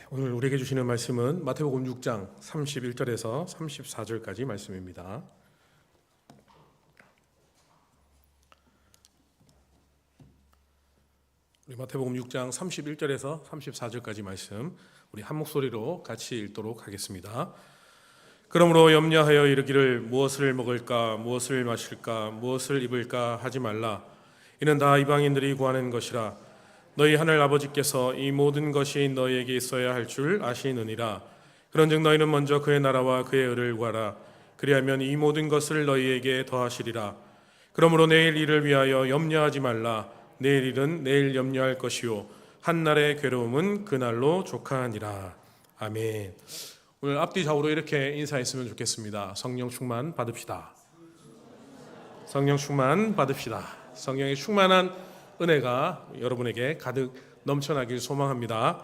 오늘 우리에게 주시는 말씀은 마태복음 6장 31절에서 34절까지 말씀입니다. 우리 마태복음 6장 31절에서 34절까지 말씀 우리 한 목소리로 같이 읽도록 하겠습니다. 그러므로 염려하여 이르기를 무엇을 먹을까 무엇을 마실까 무엇을 입을까 하지 말라. 이는 다 이방인들이 구하는 것이라. 너희 하늘 아버지께서 이 모든 것이 너희에게 있어야 할 줄 아시느니라. 그런즉 너희는 먼저 그의 나라와 그의 의를 구하라. 그리하면 이 모든 것을 너희에게 더하시리라. 그러므로 내일 일을 위하여 염려하지 말라. 내일 일은 내일 염려할 것이요 한날의 괴로움은 그날로 족하니라. 아멘. 오늘 앞뒤 좌우로 이렇게 인사했으면 좋겠습니다. 성령 충만 받읍시다. 성령 충만 받읍시다. 성령의 충만한 은혜가 여러분에게 가득 넘쳐나길 소망합니다.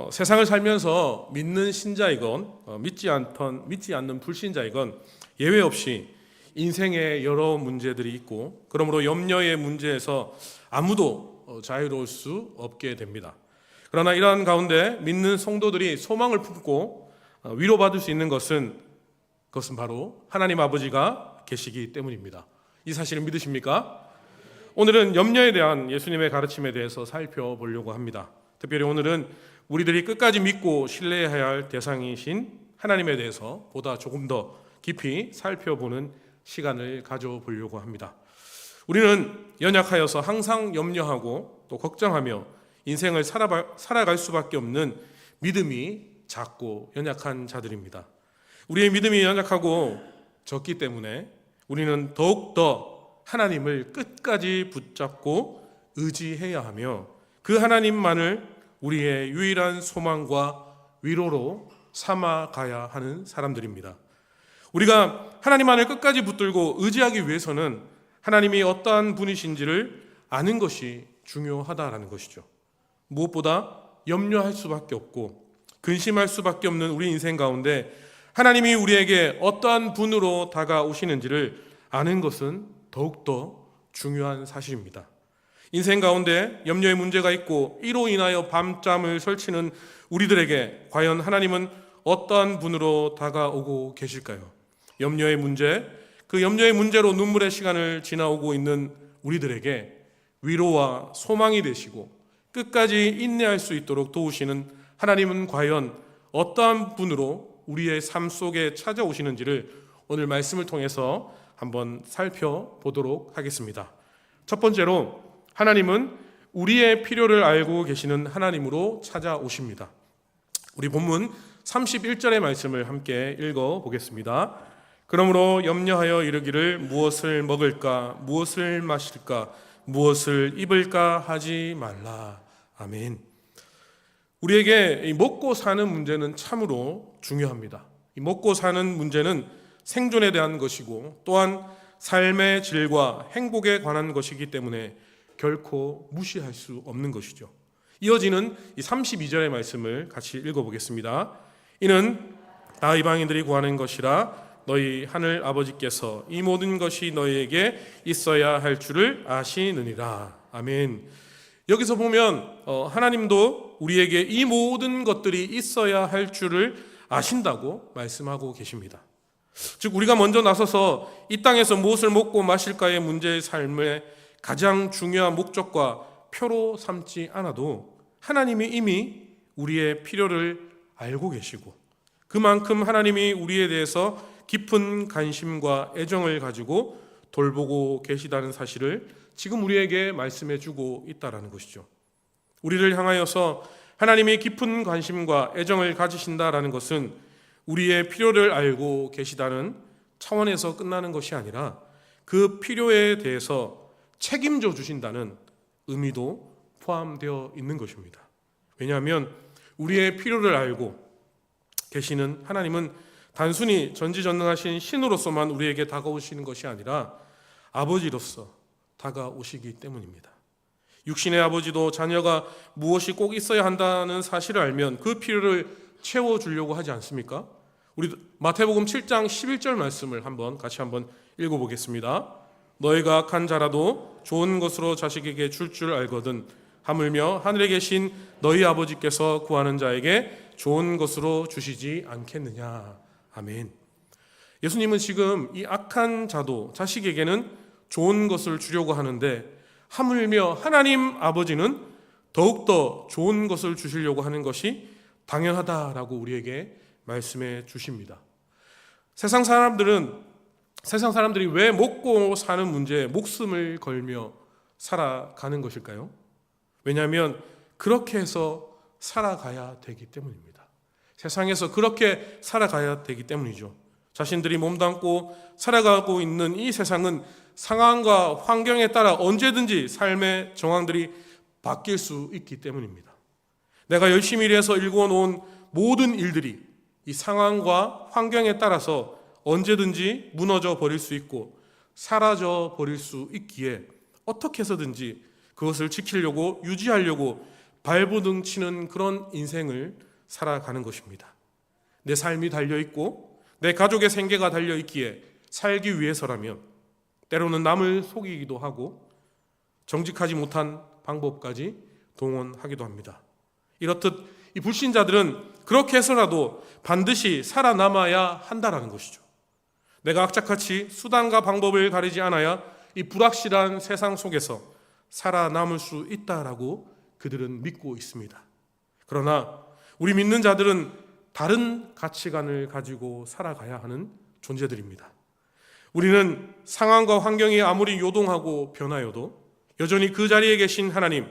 세상을 살면서 믿는 신자이건 믿지 않는 불신자이건 예외 없이 인생에 여러 문제들이 있고 그러므로 염려의 문제에서 아무도 자유로울 수 없게 됩니다. 그러나 이러한 가운데 믿는 성도들이 소망을 품고 위로받을 수 있는 그것은 바로 하나님 아버지가 계시기 때문입니다. 이 사실을 믿으십니까? 오늘은 염려에 대한 예수님의 가르침에 대해서 살펴보려고 합니다. 특별히 오늘은 우리들이 끝까지 믿고 신뢰해야 할 대상이신 하나님에 대해서 보다 조금 더 깊이 살펴보는 시간을 가져보려고 합니다. 우리는 연약하여서 항상 염려하고 또 걱정하며 인생을 살아갈 수밖에 없는 믿음이 작고 연약한 자들입니다. 우리의 믿음이 연약하고 적기 때문에 우리는 더욱더 하나님을 끝까지 붙잡고 의지해야 하며 그 하나님만을 우리의 유일한 소망과 위로로 삼아가야 하는 사람들입니다. 우리가 하나님만을 끝까지 붙들고 의지하기 위해서는 하나님이 어떠한 분이신지를 아는 것이 중요하다라는 것이죠. 무엇보다 염려할 수밖에 없고 근심할 수밖에 없는 우리 인생 가운데 하나님이 우리에게 어떠한 분으로 다가오시는지를 아는 것은 더욱더 중요한 사실입니다. 인생 가운데 염려의 문제가 있고 이로 인하여 밤잠을 설치는 우리들에게 과연 하나님은 어떠한 분으로 다가오고 계실까요? 염려의 문제, 그 염려의 문제로 눈물의 시간을 지나오고 있는 우리들에게 위로와 소망이 되시고 끝까지 인내할 수 있도록 도우시는 하나님은 과연 어떠한 분으로 우리의 삶 속에 찾아오시는지를 오늘 말씀을 통해서 한번 살펴보도록 하겠습니다. 첫 번째로 하나님은 우리의 필요를 알고 계시는 하나님으로 찾아오십니다. 우리 본문 31절의 말씀을 함께 읽어보겠습니다. 그러므로 염려하여 이르기를 무엇을 먹을까 무엇을 마실까 무엇을 입을까 하지 말라. 아멘. 우리에게 먹고 사는 문제는 참으로 중요합니다. 이 먹고 사는 문제는 생존에 대한 것이고 또한 삶의 질과 행복에 관한 것이기 때문에 결코 무시할 수 없는 것이죠. 이어지는 이 32절의 말씀을 같이 읽어보겠습니다. 이는 다 이방인들이 구하는 것이라. 너희 하늘 아버지께서 이 모든 것이 너희에게 있어야 할 줄을 아시느니라. 아멘. 여기서 보면 하나님도 우리에게 이 모든 것들이 있어야 할 줄을 아신다고 말씀하고 계십니다. 즉 우리가 먼저 나서서 이 땅에서 무엇을 먹고 마실까의 문제의 삶의 가장 중요한 목적과 표로 삼지 않아도 하나님이 이미 우리의 필요를 알고 계시고 그만큼 하나님이 우리에 대해서 깊은 관심과 애정을 가지고 돌보고 계시다는 사실을 지금 우리에게 말씀해 주고 있다는 것이죠. 우리를 향하여서 하나님이 깊은 관심과 애정을 가지신다라는 것은 우리의 필요를 알고 계시다는 차원에서 끝나는 것이 아니라 그 필요에 대해서 책임져 주신다는 의미도 포함되어 있는 것입니다. 왜냐하면 우리의 필요를 알고 계시는 하나님은 단순히 전지전능하신 신으로서만 우리에게 다가오시는 것이 아니라 아버지로서 다가오시기 때문입니다. 육신의 아버지도 자녀가 무엇이 꼭 있어야 한다는 사실을 알면 그 필요를 채워주려고 하지 않습니까? 우리 마태복음 7장 11절 말씀을 같이 한번 읽어보겠습니다. 너희가 악한 자라도 좋은 것으로 자식에게 줄 알거든 하물며 하늘에 계신 너희 아버지께서 구하는 자에게 좋은 것으로 주시지 않겠느냐. 아멘. 예수님은 지금 이 악한 자도 자식에게는 좋은 것을 주려고 하는데 하물며 하나님 아버지는 더욱더 좋은 것을 주시려고 하는 것이 당연하다라고 우리에게 말씀해 주십니다. 세상 사람들이 왜 먹고 사는 문제에 목숨을 걸며 살아가는 것일까요? 왜냐하면 그렇게 해서 살아가야 되기 때문입니다. 세상에서 그렇게 살아가야 되기 때문이죠. 자신들이 몸담고 살아가고 있는 이 세상은 상황과 환경에 따라 언제든지 삶의 정황들이 바뀔 수 있기 때문입니다. 내가 열심히 일해서 일궈놓은 모든 일들이 이 상황과 환경에 따라서 언제든지 무너져 버릴 수 있고 사라져 버릴 수 있기에 어떻게 해서든지 그것을 지키려고 유지하려고 발버둥 치는 그런 인생을 살아가는 것입니다. 내 삶이 달려있고 내 가족의 생계가 달려있기에 살기 위해서라면 때로는 남을 속이기도 하고 정직하지 못한 방법까지 동원하기도 합니다. 이렇듯 이 불신자들은 그렇게 해서라도 반드시 살아남아야 한다라는 것이죠. 내가 악착같이 수단과 방법을 가리지 않아야 이 불확실한 세상 속에서 살아남을 수 있다라고 그들은 믿고 있습니다. 그러나 우리 믿는 자들은 다른 가치관을 가지고 살아가야 하는 존재들입니다. 우리는 상황과 환경이 아무리 요동하고 변하여도 여전히 그 자리에 계신 하나님,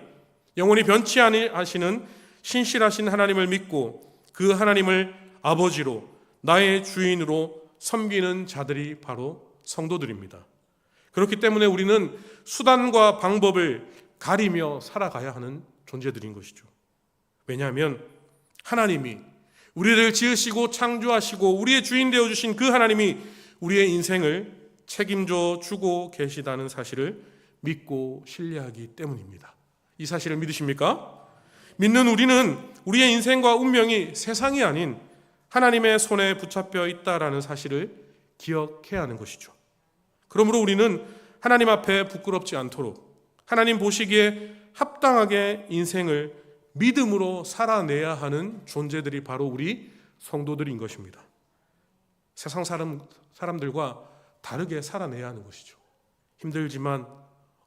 영원히 변치 아니하시는 신실하신 하나님을 믿고 그 하나님을 아버지로 나의 주인으로 섬기는 자들이 바로 성도들입니다. 그렇기 때문에 우리는 수단과 방법을 가리며 살아가야 하는 존재들인 것이죠. 왜냐하면 하나님이 우리를 지으시고 창조하시고 우리의 주인 되어주신 그 하나님이 우리의 인생을 책임져 주고 계시다는 사실을 믿고 신뢰하기 때문입니다. 이 사실을 믿으십니까? 믿는 우리는 우리의 인생과 운명이 세상이 아닌 하나님의 손에 붙잡혀 있다라는 사실을 기억해야 하는 것이죠. 그러므로 우리는 하나님 앞에 부끄럽지 않도록 하나님 보시기에 합당하게 인생을 믿음으로 살아내야 하는 존재들이 바로 우리 성도들인 것입니다. 세상 사람들과 다르게 살아내야 하는 것이죠. 힘들지만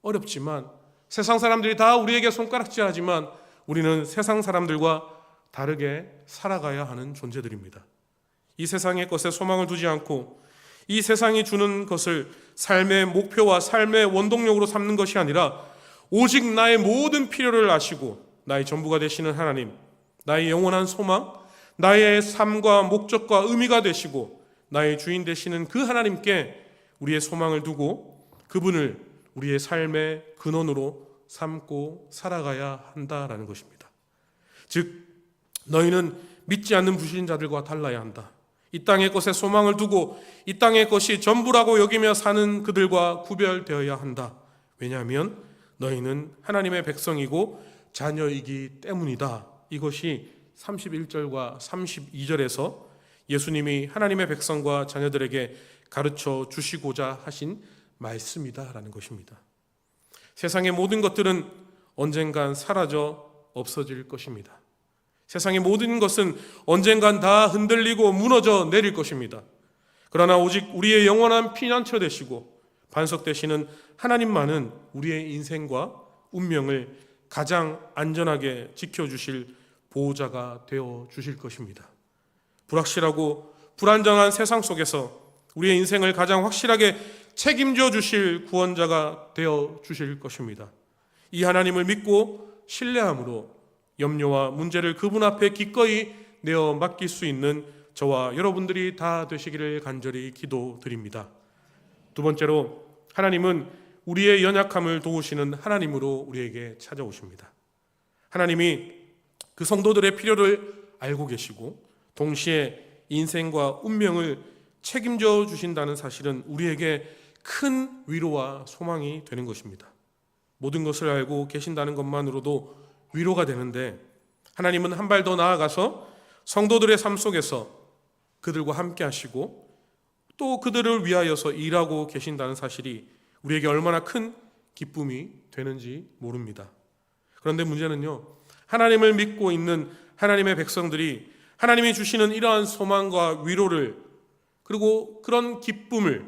어렵지만 세상 사람들이 다 우리에게 손가락질하지만 우리는 세상 사람들과 다르게 살아가야 하는 존재들입니다. 이 세상의 것에 소망을 두지 않고 이 세상이 주는 것을 삶의 목표와 삶의 원동력으로 삼는 것이 아니라 오직 나의 모든 필요를 아시고 나의 전부가 되시는 하나님, 나의 영원한 소망, 나의 삶과 목적과 의미가 되시고 나의 주인 되시는 그 하나님께 우리의 소망을 두고 그분을 우리의 삶의 근원으로 삼고 살아가야 한다라는 것입니다. 즉 너희는 믿지 않는 불신자들과 달라야 한다. 이 땅의 것에 소망을 두고 이 땅의 것이 전부라고 여기며 사는 그들과 구별되어야 한다. 왜냐하면 너희는 하나님의 백성이고 자녀이기 때문이다. 이것이 31절과 32절에서 예수님이 하나님의 백성과 자녀들에게 가르쳐 주시고자 하신 말씀이다라는 것입니다. 세상의 모든 것들은 언젠간 사라져 없어질 것입니다. 세상의 모든 것은 언젠간 다 흔들리고 무너져 내릴 것입니다. 그러나 오직 우리의 영원한 피난처 되시고 반석 되시는 하나님만은 우리의 인생과 운명을 가장 안전하게 지켜주실 보호자가 되어 주실 것입니다. 불확실하고 불안정한 세상 속에서 우리의 인생을 가장 확실하게 책임져 주실 구원자가 되어 주실 것입니다. 이 하나님을 믿고 신뢰함으로 염려와 문제를 그분 앞에 기꺼이 내어 맡길 수 있는 저와 여러분들이 다 되시기를 간절히 기도드립니다. 두 번째로 하나님은 우리의 연약함을 도우시는 하나님으로 우리에게 찾아오십니다. 하나님이 그 성도들의 필요를 알고 계시고 동시에 인생과 운명을 책임져 주신다는 사실은 우리에게 큰 위로와 소망이 되는 것입니다. 모든 것을 알고 계신다는 것만으로도 위로가 되는데 하나님은 한 발 더 나아가서 성도들의 삶 속에서 그들과 함께 하시고 또 그들을 위하여서 일하고 계신다는 사실이 우리에게 얼마나 큰 기쁨이 되는지 모릅니다. 그런데 문제는요, 하나님을 믿고 있는 하나님의 백성들이 하나님이 주시는 이러한 소망과 위로를, 그리고 그런 기쁨을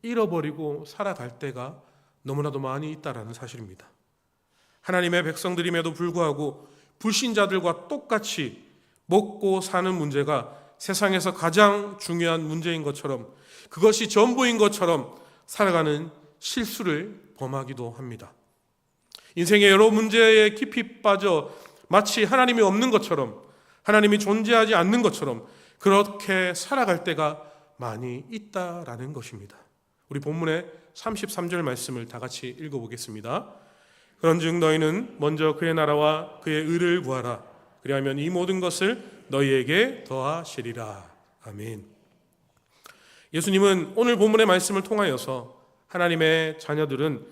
잃어버리고 살아갈 때가 너무나도 많이 있다라는 사실입니다. 하나님의 백성들임에도 불구하고 불신자들과 똑같이 먹고 사는 문제가 세상에서 가장 중요한 문제인 것처럼, 그것이 전부인 것처럼 살아가는 실수를 범하기도 합니다. 인생의 여러 문제에 깊이 빠져 마치 하나님이 없는 것처럼, 하나님이 존재하지 않는 것처럼 그렇게 살아갈 때가 많이 있다라는 것입니다. 우리 본문의 33절 말씀을 다 같이 읽어보겠습니다. 그런즉 너희는 먼저 그의 나라와 그의 의를 구하라. 그리하면 이 모든 것을 너희에게 더하시리라. 아멘. 예수님은 오늘 본문의 말씀을 통하여서 하나님의 자녀들은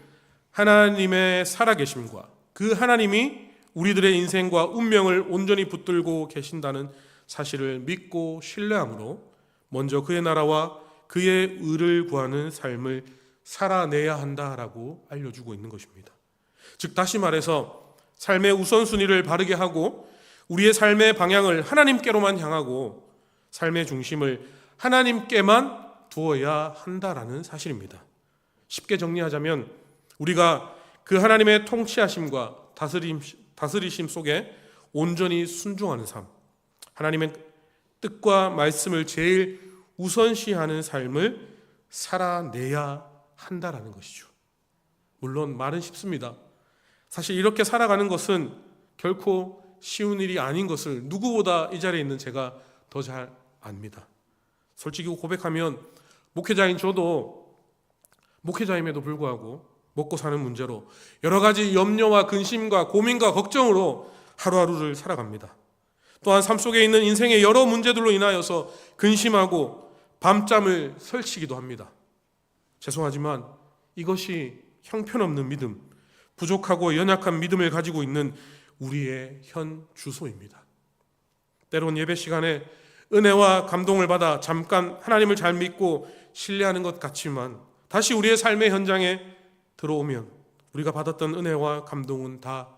하나님의 살아계심과 그 하나님이 우리들의 인생과 운명을 온전히 붙들고 계신다는 사실을 믿고 신뢰함으로 먼저 그의 나라와 그의 의를 구하는 삶을 살아내야 한다라고 알려주고 있는 것입니다. 즉 다시 말해서 삶의 우선순위를 바르게 하고 우리의 삶의 방향을 하나님께로만 향하고 삶의 중심을 하나님께만 두어야 한다라는 사실입니다. 쉽게 정리하자면 우리가 그 하나님의 통치하심과 다스리심 속에 온전히 순종하는 삶, 하나님의 뜻과 말씀을 제일 우선시하는 삶을 살아내야 한다라는 것이죠. 물론 말은 쉽습니다. 사실 이렇게 살아가는 것은 결코 쉬운 일이 아닌 것을 누구보다 이 자리에 있는 제가 더 잘 압니다. 솔직히 고백하면 목회자인 저도 목회자임에도 불구하고 먹고 사는 문제로 여러 가지 염려와 근심과 고민과 걱정으로 하루하루를 살아갑니다. 또한 삶 속에 있는 인생의 여러 문제들로 인하여서 근심하고 밤잠을 설치기도 합니다. 죄송하지만 이것이 형편없는 믿음, 부족하고 연약한 믿음을 가지고 있는 우리의 현 주소입니다. 때론 예배 시간에 은혜와 감동을 받아 잠깐 하나님을 잘 믿고 신뢰하는 것 같지만 다시 우리의 삶의 현장에 들어오면 우리가 받았던 은혜와 감동은 다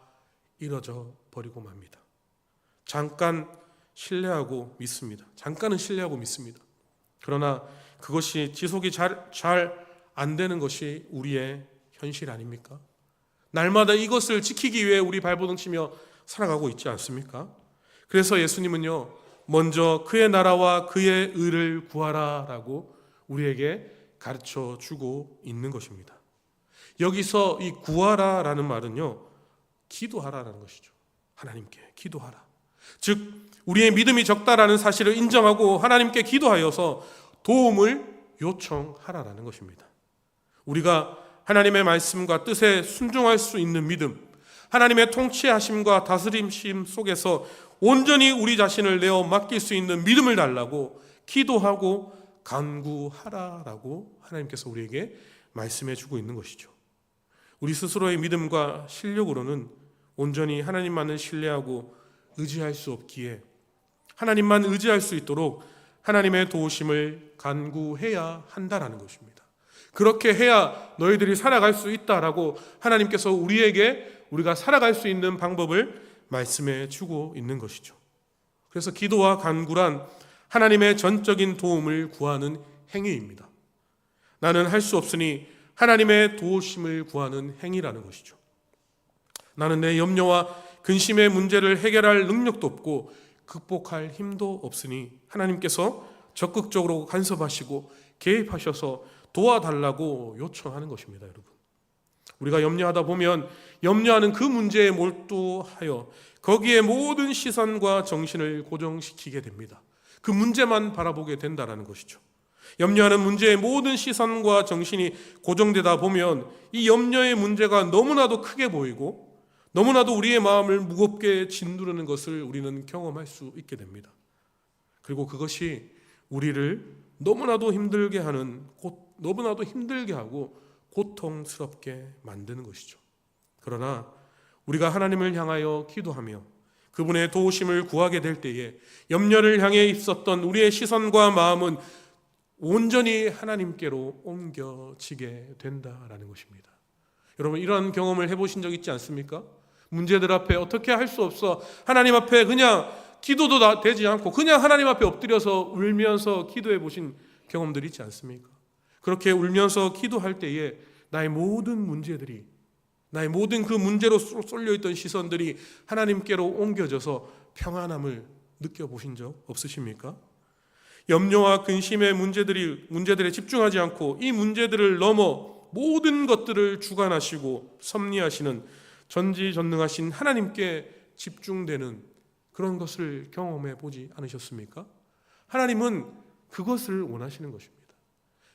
잃어져 버리고 맙니다. 잠깐 신뢰하고 믿습니다. 잠깐은 신뢰하고 믿습니다. 그러나 그것이 지속이 잘 안 되는 것이 우리의 현실 아닙니까? 날마다 이것을 지키기 위해 우리 발버둥 치며 살아가고 있지 않습니까? 그래서 예수님은요, 먼저 그의 나라와 그의 의를 구하라라고 우리에게 가르쳐 주고 있는 것입니다. 여기서 이 구하라라는 말은요, 기도하라라는 것이죠. 하나님께 기도하라. 즉 우리의 믿음이 적다라는 사실을 인정하고 하나님께 기도하여서 도움을 요청하라라는 것입니다. 우리가 하나님의 말씀과 뜻에 순종할 수 있는 믿음, 하나님의 통치하심과 다스림심 속에서 온전히 우리 자신을 내어 맡길 수 있는 믿음을 달라고 기도하고 간구하라라고 하나님께서 우리에게 말씀해 주고 있는 것이죠. 우리 스스로의 믿음과 실력으로는 온전히 하나님만을 신뢰하고 의지할 수 없기에 하나님만 의지할 수 있도록 하나님의 도우심을 간구해야 한다라는 것입니다. 그렇게 해야 너희들이 살아갈 수 있다라고 하나님께서 우리가 살아갈 수 있는 방법을 말씀해 주고 있는 것이죠. 그래서 기도와 간구란 하나님의 전적인 도움을 구하는 행위입니다. 나는 할 수 없으니 하나님의 도우심을 구하는 행위라는 것이죠. 나는 내 염려와 근심의 문제를 해결할 능력도 없고 극복할 힘도 없으니 하나님께서 적극적으로 간섭하시고 개입하셔서 도와달라고 요청하는 것입니다. 여러분, 우리가 염려하다 보면 염려하는 그 문제에 몰두하여 거기에 모든 시선과 정신을 고정시키게 됩니다. 그 문제만 바라보게 된다는 것이죠. 염려하는 문제에 모든 시선과 정신이 고정되다 보면 이 염려의 문제가 너무나도 크게 보이고 너무나도 우리의 마음을 무겁게 짓누르는 것을 우리는 경험할 수 있게 됩니다. 그리고 그것이 우리를 너무나도 힘들게 하고 고통스럽게 만드는 것이죠. 그러나 우리가 하나님을 향하여 기도하며 그분의 도우심을 구하게 될 때에 염려를 향해 있었던 우리의 시선과 마음은 온전히 하나님께로 옮겨지게 된다라는 것입니다. 여러분, 이런 경험을 해보신 적 있지 않습니까? 문제들 앞에 어떻게 할 수 없어. 하나님 앞에 그냥 기도도 다 되지 않고 그냥 하나님 앞에 엎드려서 울면서 기도해 보신 경험들이 있지 않습니까? 그렇게 울면서 기도할 때에 나의 모든 문제들이, 나의 모든 그 문제로 쏠려있던 시선들이 하나님께로 옮겨져서 평안함을 느껴보신 적 없으십니까? 염려와 근심의 문제들에 집중하지 않고 이 문제들을 넘어 모든 것들을 주관하시고 섭리하시는 전지전능하신 하나님께 집중되는 그런 것을 경험해 보지 않으셨습니까? 하나님은 그것을 원하시는 것입니다.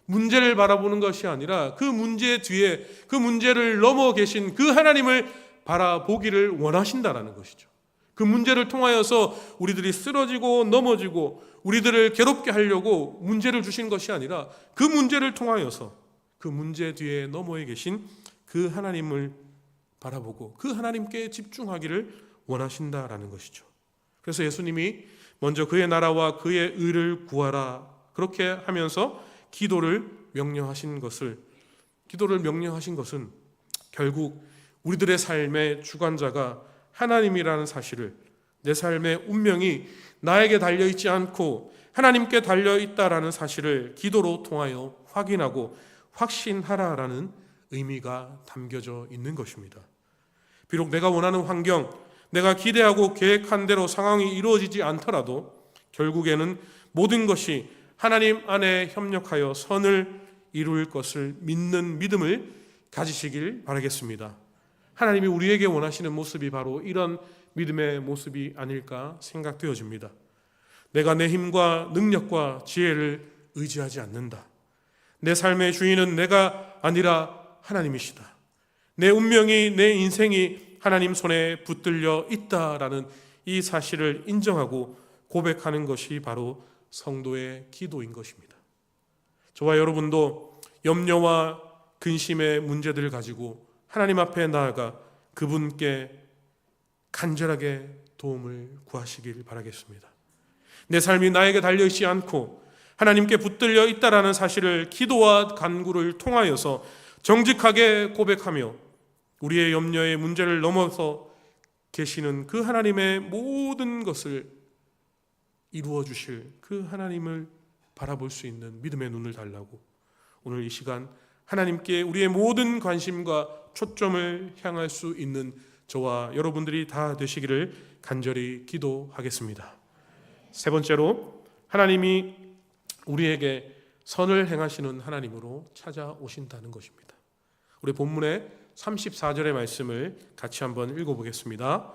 문제를 바라보는 것이 아니라 그 문제 뒤에 그 문제를 넘어 계신 그 하나님을 바라보기를 원하신다라는 것이죠. 그 문제를 통하여서 우리들이 쓰러지고 넘어지고 우리들을 괴롭게 하려고 문제를 주신 것이 아니라 그 문제를 통하여서 그 문제 뒤에 너머에 계신 그 하나님을 바라보고 그 하나님께 집중하기를 원하신다라는 것이죠. 그래서 예수님이 먼저 그의 나라와 그의 의를 구하라 그렇게 하면서 기도를 명령하신 것은 결국 우리들의 삶의 주관자가 하나님이라는 사실을, 내 삶의 운명이 나에게 달려있지 않고 하나님께 달려있다라는 사실을 기도로 통하여 확인하고 확신하라라는 의미가 담겨져 있는 것입니다. 비록 내가 원하는 환경, 내가 기대하고 계획한 대로 상황이 이루어지지 않더라도 결국에는 모든 것이 하나님 안에 협력하여 선을 이룰 것을 믿는 믿음을 가지시길 바라겠습니다. 하나님이 우리에게 원하시는 모습이 바로 이런 믿음의 모습이 아닐까 생각되어집니다. 내가 내 힘과 능력과 지혜를 의지하지 않는다. 내 삶의 주인은 내가 아니라 하나님이시다. 내 운명이, 내 인생이 하나님 손에 붙들려 있다라는 이 사실을 인정하고 고백하는 것이 바로 성도의 기도인 것입니다. 저와 여러분도 염려와 근심의 문제들을 가지고 하나님 앞에 나아가 그분께 간절하게 도움을 구하시길 바라겠습니다. 내 삶이 나에게 달려있지 않고 하나님께 붙들려 있다라는 사실을 기도와 간구를 통하여서 정직하게 고백하며 우리의 염려의 문제를 넘어서 계시는 그 하나님의 모든 것을 이루어 주실 그 하나님을 바라볼 수 있는 믿음의 눈을 달라고 오늘 이 시간 하나님께 우리의 모든 관심과 초점을 향할 수 있는 저와 여러분들이 다 되시기를 간절히 기도하겠습니다. 세 번째로, 하나님이 우리에게 선을 행하시는 하나님으로 찾아오신다는 것입니다. 우리 본문의 34절의 말씀을 같이 한번 읽어보겠습니다.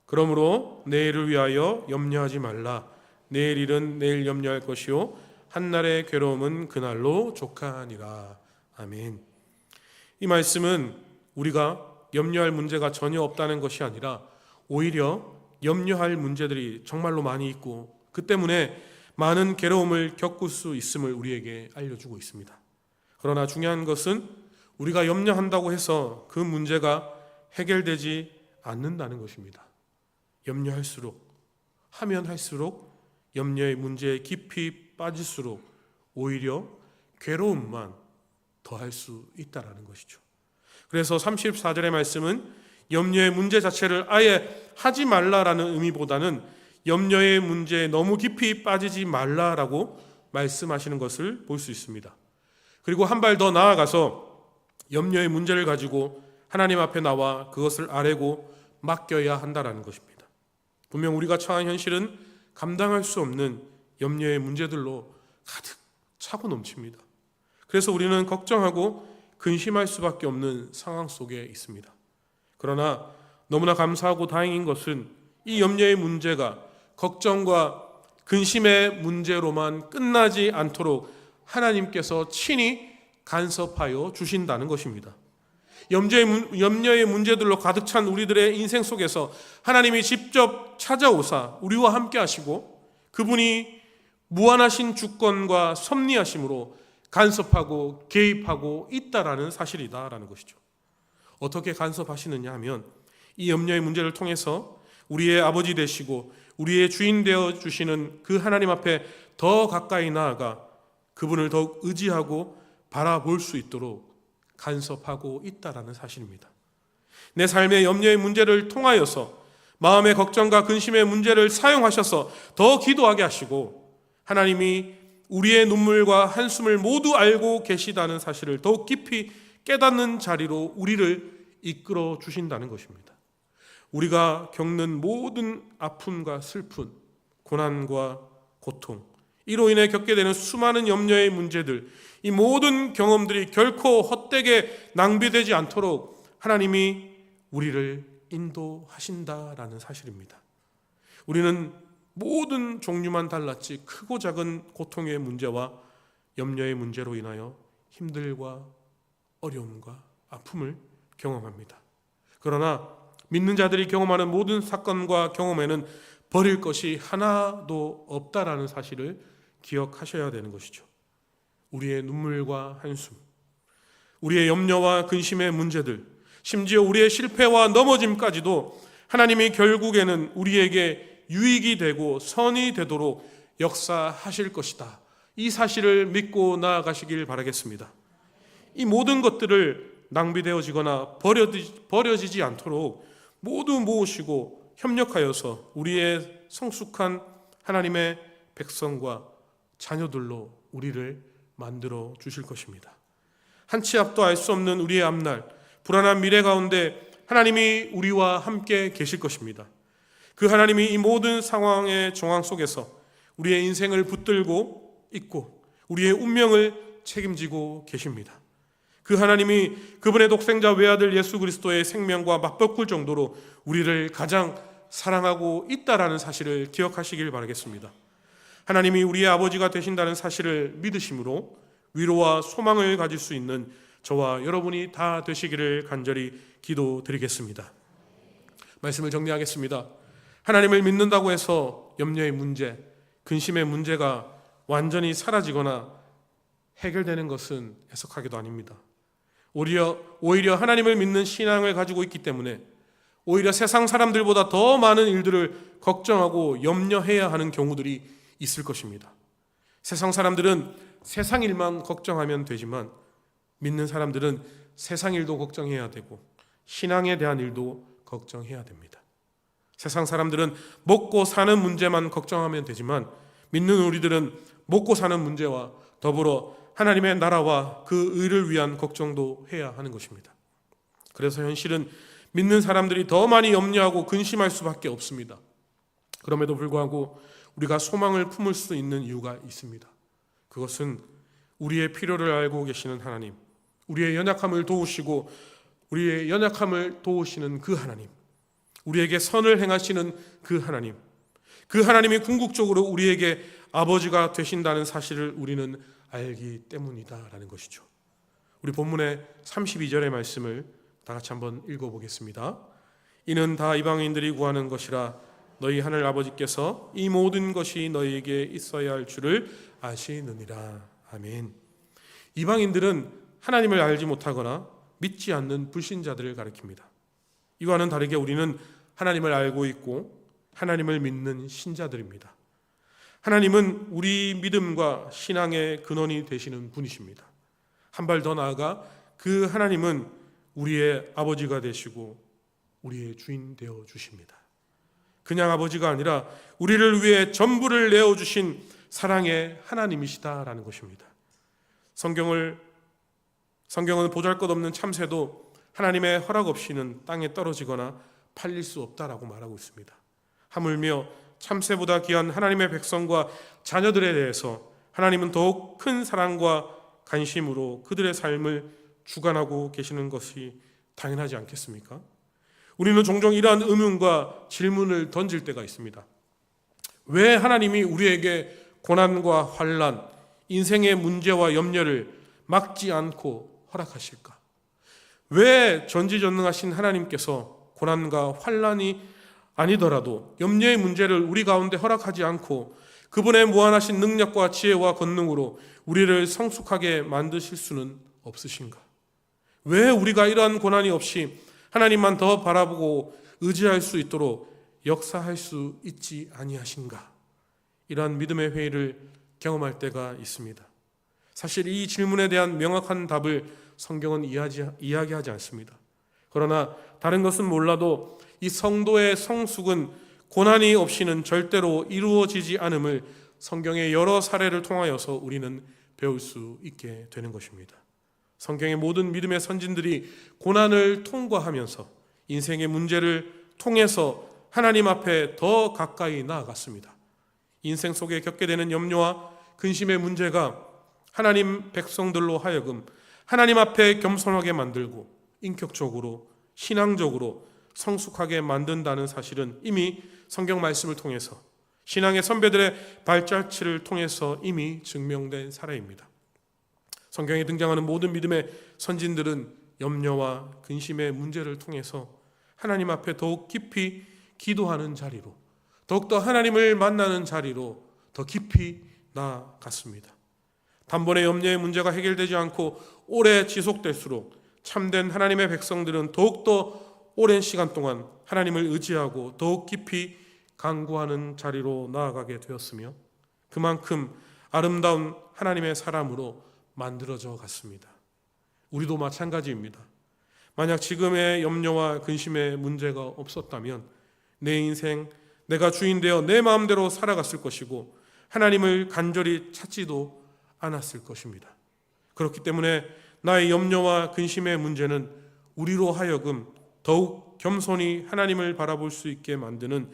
그러므로 내일을 위하여 염려하지 말라. 내일 일은 내일 염려할 것이요 한날의 괴로움은 그날로 족하니라. 아멘. 이 말씀은 우리가 염려할 문제가 전혀 없다는 것이 아니라 오히려 염려할 문제들이 정말로 많이 있고 그 때문에 많은 괴로움을 겪을 수 있음을 우리에게 알려주고 있습니다. 그러나 중요한 것은 우리가 염려한다고 해서 그 문제가 해결되지 않는다는 것입니다. 염려할수록, 하면 할수록 염려의 문제에 깊이 빠질수록 오히려 괴로움만 더할 수 있다는 것이죠. 그래서 34절의 말씀은 염려의 문제 자체를 아예 하지 말라라는 의미보다는 염려의 문제에 너무 깊이 빠지지 말라라고 말씀하시는 것을 볼 수 있습니다. 그리고 한 발 더 나아가서 염려의 문제를 가지고 하나님 앞에 나와 그것을 아뢰고 맡겨야 한다는 것입니다. 분명 우리가 처한 현실은 감당할 수 없는 염려의 문제들로 가득 차고 넘칩니다. 그래서 우리는 걱정하고 근심할 수밖에 없는 상황 속에 있습니다. 그러나 너무나 감사하고 다행인 것은 이 염려의 문제가 걱정과 근심의 문제로만 끝나지 않도록 하나님께서 친히 간섭하여 주신다는 것입니다. 염려의 문제들로 가득 찬 우리들의 인생 속에서 하나님이 직접 찾아오사 우리와 함께 하시고 그분이 무한하신 주권과 섭리하심으로 간섭하고 개입하고 있다라는 사실이다라는 것이죠. 어떻게 간섭하시느냐 하면 이 염려의 문제를 통해서 우리의 아버지 되시고 우리의 주인 되어 주시는 그 하나님 앞에 더 가까이 나아가 그분을 더욱 의지하고 바라볼 수 있도록 간섭하고 있다라는 사실입니다. 내 삶의 염려의 문제를 통하여서 마음의 걱정과 근심의 문제를 사용하셔서 더 기도하게 하시고 하나님이 우리의 눈물과 한숨을 모두 알고 계시다는 사실을 더욱 깊이 깨닫는 자리로 우리를 이끌어 주신다는 것입니다. 우리가 겪는 모든 아픔과 슬픔, 고난과 고통, 이로 인해 겪게 되는 수많은 염려의 문제들, 이 모든 경험들이 결코 헛되게 낭비되지 않도록 하나님이 우리를 인도하신다라는 사실입니다. 우리는 모든 종류만 달랐지 크고 작은 고통의 문제와 염려의 문제로 인하여 힘들과 어려움과 아픔을 경험합니다. 그러나 믿는 자들이 경험하는 모든 사건과 경험에는 버릴 것이 하나도 없다라는 사실을 기억하셔야 되는 것이죠. 우리의 눈물과 한숨, 우리의 염려와 근심의 문제들, 심지어 우리의 실패와 넘어짐까지도 하나님이 결국에는 우리에게 유익이 되고 선이 되도록 역사하실 것이다. 이 사실을 믿고 나아가시길 바라겠습니다. 이 모든 것들을 낭비되어지거나 버려지지 않도록 모두 모으시고 협력하여서 우리의 성숙한 하나님의 백성과 자녀들로 우리를 만들어 주실 것입니다. 한 치 앞도 알 수 없는 우리의 앞날, 불안한 미래 가운데 하나님이 우리와 함께 계실 것입니다. 그 하나님이 이 모든 상황의 정황 속에서 우리의 인생을 붙들고 있고 우리의 운명을 책임지고 계십니다. 그 하나님이 그분의 독생자 외아들 예수 그리스도의 생명과 맞바꿀 정도로 우리를 가장 사랑하고 있다라는 사실을 기억하시길 바라겠습니다. 하나님이 우리의 아버지가 되신다는 사실을 믿으심으로 위로와 소망을 가질 수 있는 저와 여러분이 다 되시기를 간절히 기도드리겠습니다. 말씀을 정리하겠습니다. 하나님을 믿는다고 해서 염려의 문제, 근심의 문제가 완전히 사라지거나 해결되는 것은 해석하기도 아닙니다. 오히려 하나님을 믿는 신앙을 가지고 있기 때문에 오히려 세상 사람들보다 더 많은 일들을 걱정하고 염려해야 하는 경우들이 있을 것입니다. 세상 사람들은 세상 일만 걱정하면 되지만 믿는 사람들은 세상 일도 걱정해야 되고 신앙에 대한 일도 걱정해야 됩니다. 세상 사람들은 먹고 사는 문제만 걱정하면 되지만 믿는 우리들은 먹고 사는 문제와 더불어 하나님의 나라와 그 의를 위한 걱정도 해야 하는 것입니다. 그래서 현실은 믿는 사람들이 더 많이 염려하고 근심할 수밖에 없습니다. 그럼에도 불구하고 우리가 소망을 품을 수 있는 이유가 있습니다. 그것은 우리의 필요를 알고 계시는 하나님, 우리의 연약함을 도우시고 우리의 연약함을 도우시는 그 하나님, 우리에게 선을 행하시는 그 하나님, 그 하나님이 궁극적으로 우리에게 아버지가 되신다는 사실을 우리는 알기 때문이다라는 것이죠. 우리 본문의 32절의 말씀을 다 같이 한번 읽어보겠습니다. 이는 다 이방인들이 구하는 것이라 너희 하늘 아버지께서 이 모든 것이 너희에게 있어야 할 줄을 아시느니라. 아멘. 이방인들은 하나님을 알지 못하거나 믿지 않는 불신자들을 가리킵니다. 이와는 다르게 우리는 하나님을 알고 있고 하나님을 믿는 신자들입니다. 하나님은 우리 믿음과 신앙의 근원이 되시는 분이십니다. 한 발 더 나아가 그 하나님은 우리의 아버지가 되시고 우리의 주인 되어 주십니다. 그냥 아버지가 아니라 우리를 위해 전부를 내어주신 사랑의 하나님이시다라는 것입니다. 성경은 보잘것없는 참새도 하나님의 허락 없이는 땅에 떨어지거나 팔릴 수 없다라고 말하고 있습니다. 하물며 참새보다 귀한 하나님의 백성과 자녀들에 대해서 하나님은 더욱 큰 사랑과 관심으로 그들의 삶을 주관하고 계시는 것이 당연하지 않겠습니까? 우리는 종종 이러한 의문과 질문을 던질 때가 있습니다. 왜 하나님이 우리에게 고난과 환난, 인생의 문제와 염려를 막지 않고 허락하실까? 왜 전지전능하신 하나님께서 고난과 환난이 아니더라도 염려의 문제를 우리 가운데 허락하지 않고 그분의 무한하신 능력과 지혜와 권능으로 우리를 성숙하게 만드실 수는 없으신가? 왜 우리가 이러한 고난이 없이 하나님만 더 바라보고 의지할 수 있도록 역사할 수 있지 아니하신가? 이러한 믿음의 회의를 경험할 때가 있습니다. 사실 이 질문에 대한 명확한 답을 성경은 이야기하지 않습니다. 그러나 다른 것은 몰라도 이 성도의 성숙은 고난이 없이는 절대로 이루어지지 않음을 성경의 여러 사례를 통하여서 우리는 배울 수 있게 되는 것입니다. 성경의 모든 믿음의 선진들이 고난을 통과하면서 인생의 문제를 통해서 하나님 앞에 더 가까이 나아갔습니다. 인생 속에 겪게 되는 염려와 근심의 문제가 하나님 백성들로 하여금 하나님 앞에 겸손하게 만들고 인격적으로 신앙적으로 성숙하게 만든다는 사실은 이미 성경 말씀을 통해서 신앙의 선배들의 발자취를 통해서 이미 증명된 사례입니다. 성경에 등장하는 모든 믿음의 선진들은 염려와 근심의 문제를 통해서 하나님 앞에 더욱 깊이 기도하는 자리로, 더욱더 하나님을 만나는 자리로 더 깊이 나아갔습니다. 단번에 염려의 문제가 해결되지 않고 오래 지속될수록 참된 하나님의 백성들은 더욱더 오랜 시간 동안 하나님을 의지하고 더욱 깊이 간구하는 자리로 나아가게 되었으며 그만큼 아름다운 하나님의 사람으로 만들어져 갔습니다. 우리도 마찬가지입니다. 만약 지금의 염려와 근심의 문제가 없었다면 내 인생 내가 주인 되어 내 마음대로 살아갔을 것이고 하나님을 간절히 찾지도 않았을 것입니다. 그렇기 때문에 나의 염려와 근심의 문제는 우리로 하여금 더욱 겸손히 하나님을 바라볼 수 있게 만드는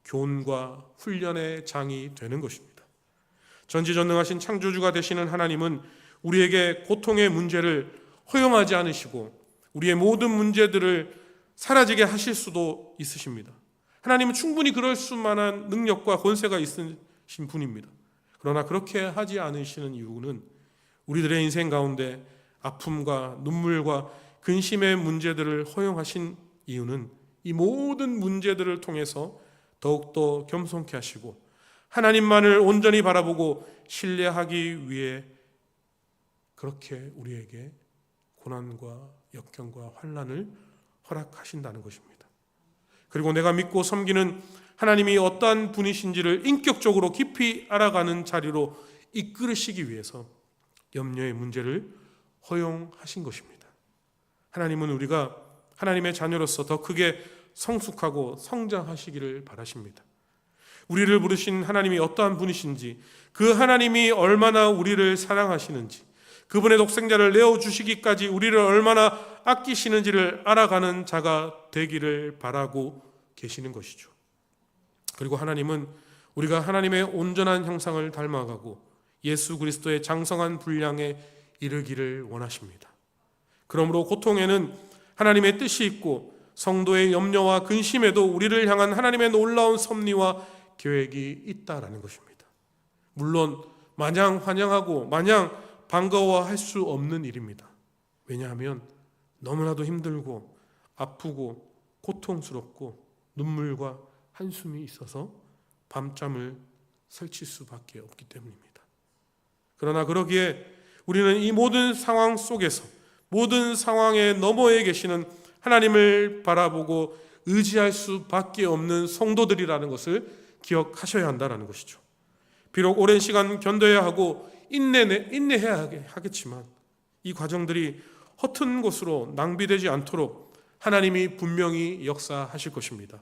교훈과 훈련의 장이 되는 것입니다. 전지전능하신 창조주가 되시는 하나님은 우리에게 고통의 문제를 허용하지 않으시고 우리의 모든 문제들을 사라지게 하실 수도 있으십니다. 하나님은 충분히 그럴 수만한 능력과 권세가 있으신 분입니다. 그러나 그렇게 하지 않으시는 이유는 우리들의 인생 가운데 아픔과 눈물과 근심의 문제들을 허용하신 이유는 이 모든 문제들을 통해서 더욱더 겸손케 하시고 하나님만을 온전히 바라보고 신뢰하기 위해 그렇게 우리에게 고난과 역경과 환난을 허락하신다는 것입니다. 그리고 내가 믿고 섬기는 하나님이 어떠한 분이신지를 인격적으로 깊이 알아가는 자리로 이끌으시기 위해서 염려의 문제를 허용하신 것입니다. 하나님은 우리가 하나님의 자녀로서 더 크게 성숙하고 성장하시기를 바라십니다. 우리를 부르신 하나님이 어떠한 분이신지, 그 하나님이 얼마나 우리를 사랑하시는지, 그분의 독생자를 내어주시기까지 우리를 얼마나 아끼시는지를 알아가는 자가 되기를 바라고 계시는 것이죠. 그리고 하나님은 우리가 하나님의 온전한 형상을 닮아가고 예수 그리스도의 장성한 분량에 이르기를 원하십니다. 그러므로 고통에는 하나님의 뜻이 있고 성도의 염려와 근심에도 우리를 향한 하나님의 놀라운 섭리와 계획이 있다라는 것입니다. 물론 마냥 환영하고 마냥 반가워할 수 없는 일입니다. 왜냐하면 너무나도 힘들고 아프고 고통스럽고 눈물과 한숨이 있어서 밤잠을 설칠 수밖에 없기 때문입니다. 그러나 그러기에 우리는 이 모든 상황 속에서 모든 상황의 너머에 계시는 하나님을 바라보고 의지할 수밖에 없는 성도들이라는 것을 기억하셔야 한다는 것이죠. 비록 오랜 시간 견뎌야 하고 인내해야 하겠지만 이 과정들이 허튼 곳으로 낭비되지 않도록 하나님이 분명히 역사하실 것입니다.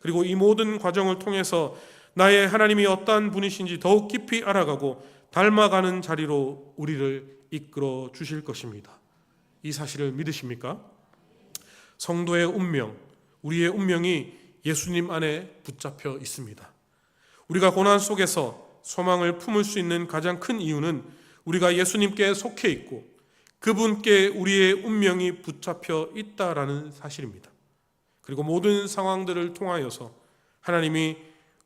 그리고 이 모든 과정을 통해서 나의 하나님이 어떠한 분이신지 더욱 깊이 알아가고 닮아가는 자리로 우리를 이끌어 주실 것입니다. 이 사실을 믿으십니까? 성도의 운명, 우리의 운명이 예수님 안에 붙잡혀 있습니다. 우리가 고난 속에서 소망을 품을 수 있는 가장 큰 이유는 우리가 예수님께 속해 있고 그분께 우리의 운명이 붙잡혀 있다라는 사실입니다. 그리고 모든 상황들을 통하여서 하나님이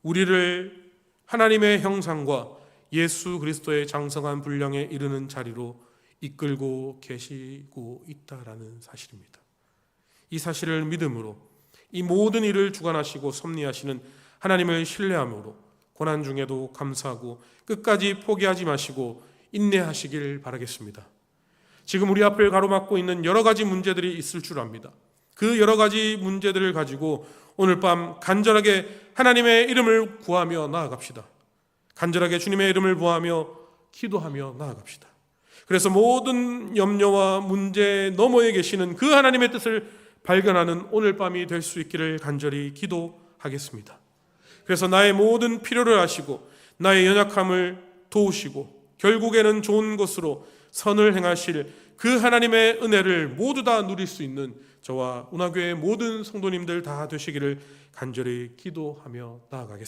우리를 하나님의 형상과 예수 그리스도의 장성한 분량에 이르는 자리로 이끌고 계시고 있다라는 사실입니다. 이 사실을 믿음으로 이 모든 일을 주관하시고 섭리하시는 하나님을 신뢰함으로 고난 중에도 감사하고 끝까지 포기하지 마시고 인내하시길 바라겠습니다. 지금 우리 앞을 가로막고 있는 여러 가지 문제들이 있을 줄 압니다. 그 여러 가지 문제들을 가지고 오늘 밤 간절하게 하나님의 이름을 구하며 나아갑시다. 간절하게 주님의 이름을 구하며 기도하며 나아갑시다. 그래서 모든 염려와 문제 너머에 계시는 그 하나님의 뜻을 발견하는 오늘 밤이 될 수 있기를 간절히 기도하겠습니다. 그래서 나의 모든 필요를 아시고 나의 연약함을 도우시고 결국에는 좋은 것으로 선을 행하실 그 하나님의 은혜를 모두 다 누릴 수 있는 저와 운하교회 모든 성도님들 다 되시기를 간절히 기도하며 나아가겠습니다.